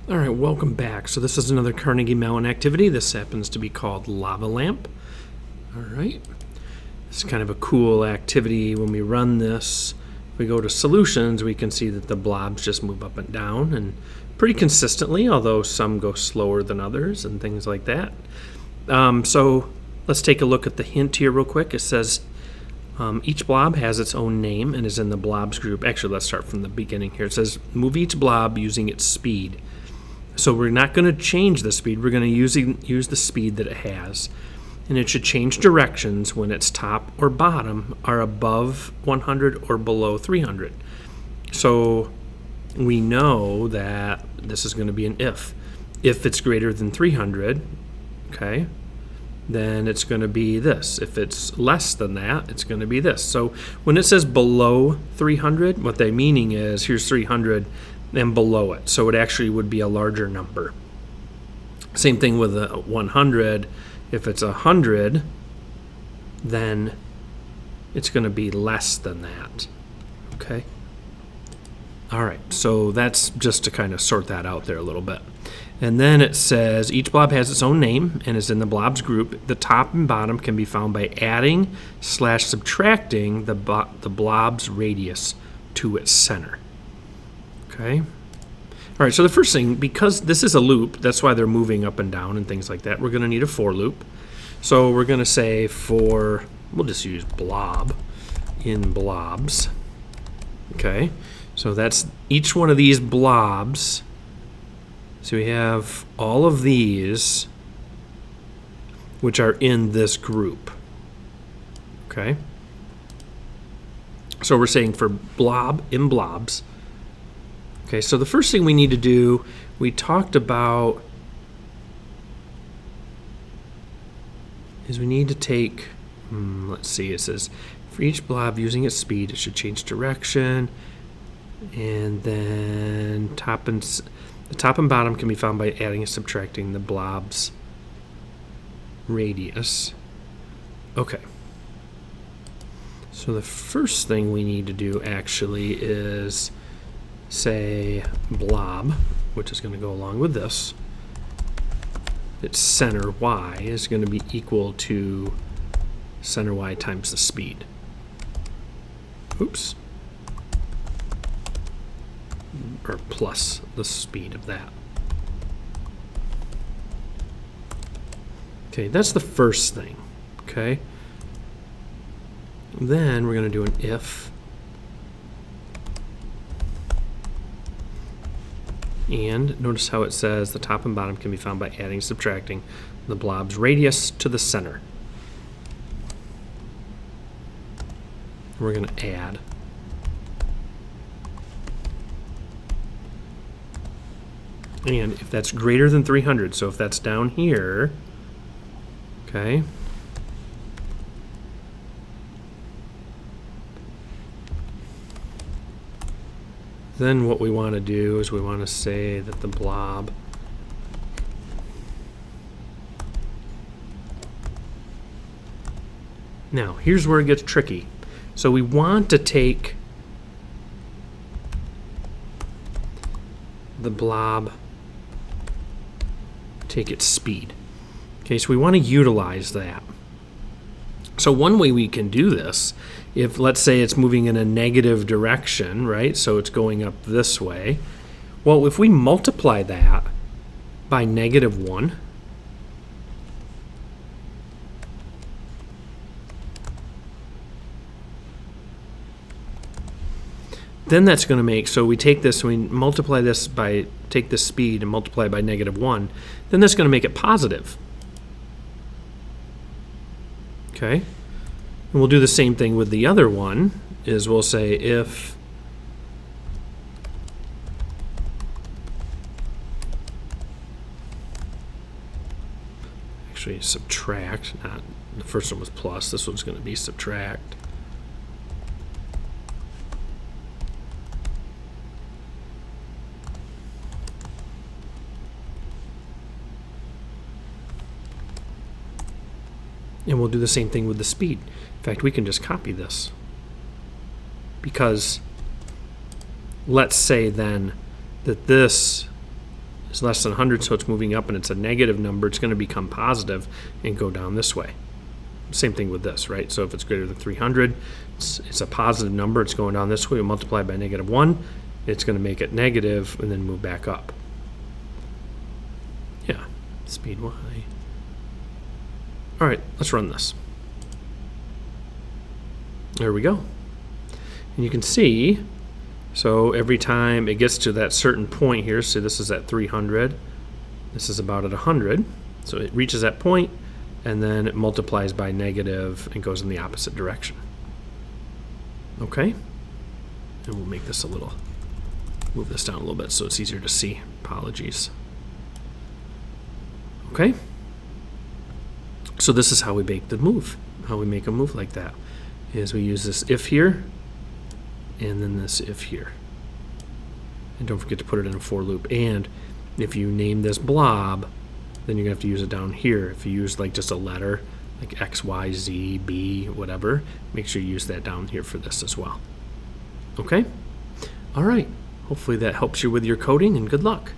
All right, welcome back. So this is another Carnegie Mellon activity. This happens to be called Lava Lamp. All right. It's kind of a cool activity. When we run this, if we go to solutions, we can see that the blobs just move up and down and pretty consistently, although some go slower than others and things like that. So let's take a look at the hint here real quick. It says each blob has its own name and is in the blobs group. Actually, let's start from the beginning here. It says move each blob using its speed. So we're not going to change the speed. We're going to use the speed that it has. And it should change directions when its top or bottom are above 100 or below 300. So we know that this is going to be an if. If it's greater than 300, okay, then it's going to be this. If it's less than that, it's going to be this. So when it says below 300, what they're meaning is here's 300 and below it. So it actually would be a larger number. Same thing with a 100. If it's 100, then it's going to be less than that. Okay? All right, so that's just to kind of sort that out there a little bit. And then it says each blob has its own name and is in the blobs group. The top and bottom can be found by adding/subtracting the blob's radius to its center. Okay. All right, so the first thing, because this is a loop, that's why they're moving up and down and things like that, we're going to need a for loop. So we're going to say for, we'll just use blob in blobs. Okay, so that's each one of these blobs. So we have all of these, which are in this group. Okay. So we're saying for blob in blobs. Okay, so the first thing we need to do, we talked about, is we need to take, let's see, it says for each blob using its speed, it should change direction, and then the top and bottom can be found by adding and subtracting the blob's radius. Okay. So the first thing we need to do actually is say blob, which is going to go along with this. Its center y is going to be equal to center y times the speed. Oops. Or plus the speed of that. Okay, that's the first thing. Okay. Then we're going to do an if. And notice how it says the top and bottom can be found by adding and subtracting the blob's radius to the center. We're going to add. And if that's greater than 300, so if that's down here, okay, then what we want to do is we want to say that the blob now here's where it gets tricky. So we want to take the blob, take its speed. Okay, so we want to utilize that. So one way we can do this, if let's say it's moving in a negative direction, right? So it's going up this way. Well, if we multiply that by -1, then that's going to make, so we take this, we multiply this by, take this speed and multiply by -1, then that's going to make it positive. Okay, and we'll do the same thing with the other one, is we'll say if actually subtract, not, the first one was plus, this one's going to be subtract. And we'll do the same thing with the speed. In fact, we can just copy this. Because let's say then that this is less than 100, so it's moving up, and it's a negative number, it's going to become positive and go down this way. Same thing with this, right? So if it's greater than 300, it's a positive number, it's going down this way. We multiply by -1, it's going to make it negative and then move back up. Yeah, speed y. All right, let's run this. There we go. And you can see, so every time it gets to that certain point here, so this is at 300, this is about at 100, so it reaches that point, and then it multiplies by negative and goes in the opposite direction. Okay? And we'll make this a little, move this down a little bit so it's easier to see. Apologies. Okay? So this is how we make the move, how we make a move like that, is we use this if here, and then this if here. And don't forget to put it in a for loop. And if you name this blob, then you're going to have to use it down here. If you use like just a letter, like X, Y, Z, B, whatever, make sure you use that down here for this as well. Okay? All right. Hopefully that helps you with your coding, and good luck.